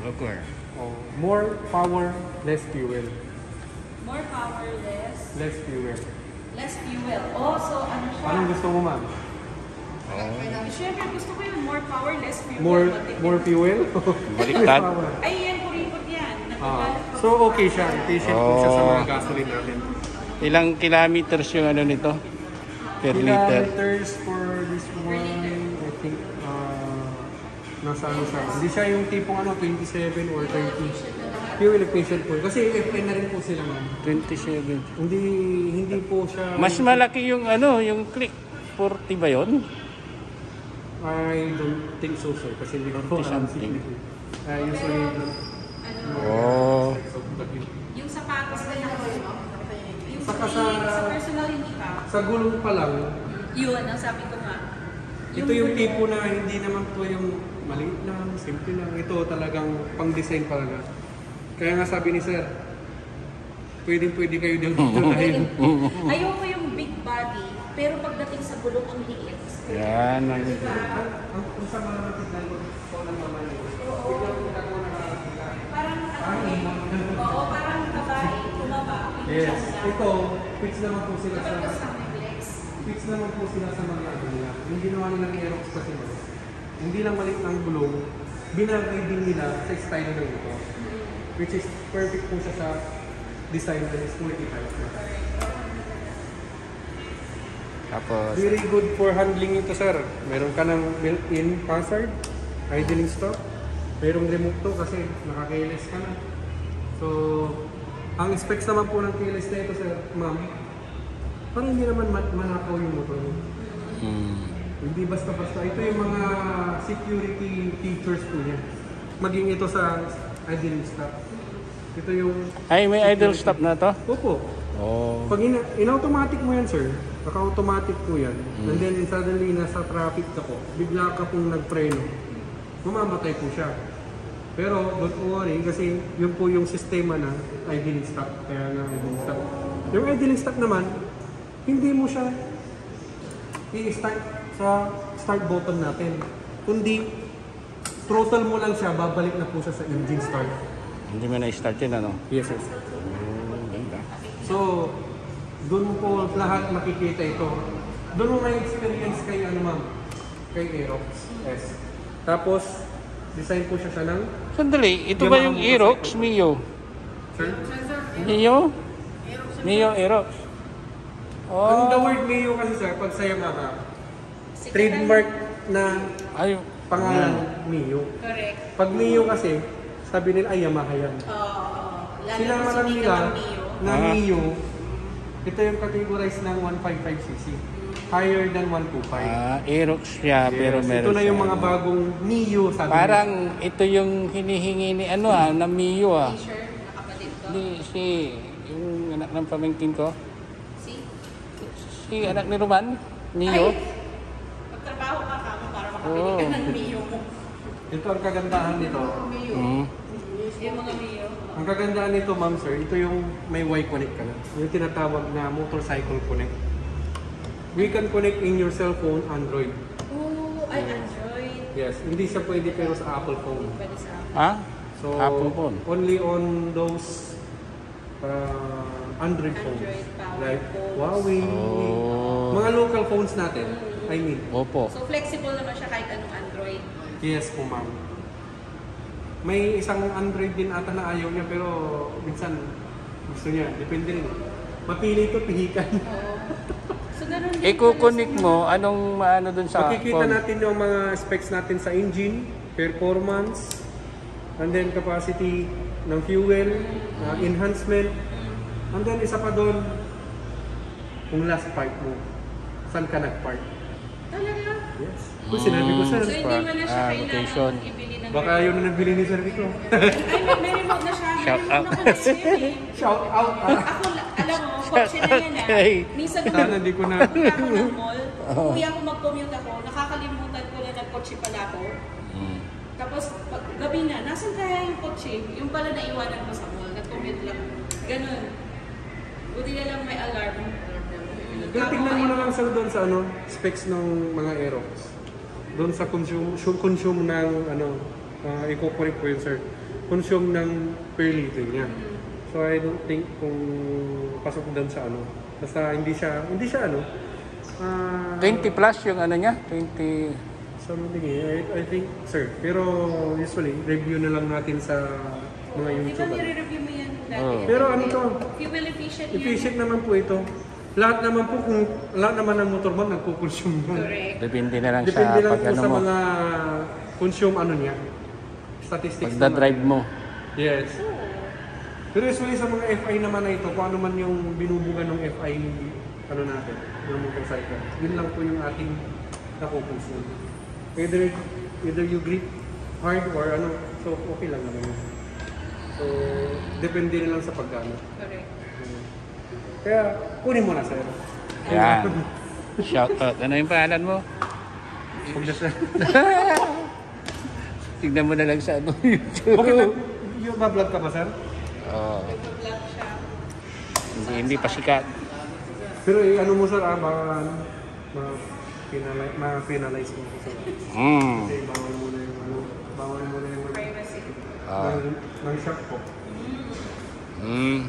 Okay. Oh, more power, less fuel. More power, Less fuel. less fuel. Oh, so ano siya? Anong gusto mo, ma'am? Siyempre, gusto ko yung more power, less fuel. More fuel? Baliktad. Less power. Ay, yan, kuripot yan. So okay siya. Efficient po siya sa mga gasoline natin. Ilang kilometers yung ano nito? Per liter. Kilometers for this one, I think, nasa ano siya. Hindi siya yung tipong 27 or 30. Fuel efficient po. Kasi FN na rin po sila, ma'am. 27. Hindi po siya... Mas malaki yung ano, yung click. 40 ba yun? I don't think so, sir. Kasi hindi ko po alam. Something. Usually... Oh. Yung sapatos na ako, yung Saka sa personal hindi pa. Sa gulong pa lang, Yun, ang sabi ko nga. ito yung tipo na hindi naman po yung maliit lang, simple lang. Ito talagang pang-design talaga. Kaya nga sabi ni sir, pwede kayo dito dahil... Ayoko yung big body, pero pagdating sa gulong ang liit. Yan. Ang sa mga natignan ko ng mama niyo, Parang oo, parang babae, tumaba. yes. Ito, fix naman po sila sa... Tapos sa may flex. Fix naman po sila sa mga ano nila. Yung ginawa nila ng Aerox kasi mo, hindi lang maliit ang gulong, binagay din nila sa style ng ito. Which is perfect po siya sa design na is 45. Tapos, Very good for handling ito, sir. Meron ka ng built-in hazard, idling stop. Merong remote to kasi naka-keyless ka na. So, ang specs naman po ng keyless na ito, sir, ma'am, parang hindi naman manakaw yung motor mo. Hindi basta-basta. Ito yung mga security features po niya. Maging ito sa idling stop. Ito yung... ay, may idle stop na to? Opo. Oh. Pag in-automatic mo yan, sir, naka-automatic po yan, and then suddenly nasa traffic ka po, bigla ka pong nagpreno, mamamatay po siya. Pero don't worry kasi yun po yung sistema na idling stop, kaya na idling stop. Yung idling stop naman, hindi mo siya i-start sa start button natin, kundi throttle mo lang siya, babalik na po siya sa engine start. Hindi mo na-start yun, ano? Yes, sir. Oh, ganda. So, doon po lahat makikita ito. Doon mo may experience kay ano, ma'am, kay Aerox S. Tapos, design po siya ng... Sandali, ito ba yung Aerox Mio? Sir? Mio? Mio Aerox. Ang the Oh. word Mio kasi, sir, pag sa Yamaha, trademark na Ay, pangalan Mio. Correct. Pag Mio kasi, sabi nila ay Yamaha yan. Sinama lang nila na Mio, ito yung categorized ng 155cc. Higher than 125. Aerox siya, pero Yes, meron ito na yung siya, mga ano. bagong Mio, sabi Parang ito yung hinihingi ni ano na Mio T-shirt, nakapatid ko. Si yung anak ng pamangkin ko. See? Si anak ni Roman, Mio. Pagtrabaho ka kamo para makabili ka ng Mio mo. Ito ang kagandahan nito. Yung mga Mio. Ang kagandahan nito, ma'am sir, ito yung may Y-connect ka na. Yung tinatawag na motorcycle connect. We can connect in your cellphone, Android. Oh, ay Android. Yes, hindi siya pwede pero sa Apple phone. Pwede sa Ha? So, Apple phone. only on those Android phones. Android power Like phones. Huawei. Oh. Mga local phones natin, I mean. Opo. So flexible naman siya kahit anong Android. Yes po, ma'am. May isang Android din ata na ayaw niya pero minsan gusto niya. Depende rin. Mapili ito, pihikan. Oo. So ganun din. I-connect mo, anong maano dun sa Makikita phone? natin yung mga specs natin sa engine, performance, and then capacity ng fuel, enhancement, and then isa pa doon, kung last part mo, saan ka nag-park. Talaga? Yes. Kung sinabi ko sir, So hindi mo na siya location. kailangan ibili ng baka yun na nabili ni Sir Rico. Ay, may remote na siya. Shout May out. remote na siya eh. Shout out! Ako, alam mo, kotse na yan Okay. Minsan Sana hindi ko na... punta ako ng mall, kuya ako mag-commute ako, nakakalimutan ko na nag-kotse pala ako. Tapos, pag gabi na, nasan kaya yung kotse? Yung pala naiwanan ko sa mall, nag-commute lang. Ganun. Buti na lang may alarm. Pero tignan mo na lang sir doon sa specs ng mga Aerox. Doon sa consume ng i-corporate po yun, sir. Consume ng per liter niya. So I don't think kung pasok doon sa ano. Basta hindi siya ano. 20 plus yung ano niya? 20... Something I think, sir. Pero usually, review na lang natin sa mga Di ba YouTube. nire-review mo yan dati? Oo. Pero ano to? Fuel efficient yan. Efficient naman po ito. Lahat naman ng motorman nagko-consume yan. Correct. Depende na lang Depende sa lang pag po ano sa mo. mga consume ano niya. Statistics Pagda-drive mo. Yes. Pero usually sa mga FI naman na ito, kung ano man yung binubugan ng FI ano natin, ng motorcycle. Yun lang po yung ating nako-consume. Either you grip hard or ano, so okay lang naman yun. So, depende na lang sa paggamit. Correct. Kaya, kunin mo na, sir. Yan. Shout out. Ano yung pangalan mo? Huwag na, sir. Tignan mo na lang sa ano YouTube. Okay na, yung ba-vlog ka ba, sir? Oo. Nag-vlog siya. Hindi pa sikat. Pero ano mo, sir, ma-penalize mo ko, sir. Kasi bawal mo na yung ano, bawal mo na yung Privacy. Ah. ng shop ko. Mm.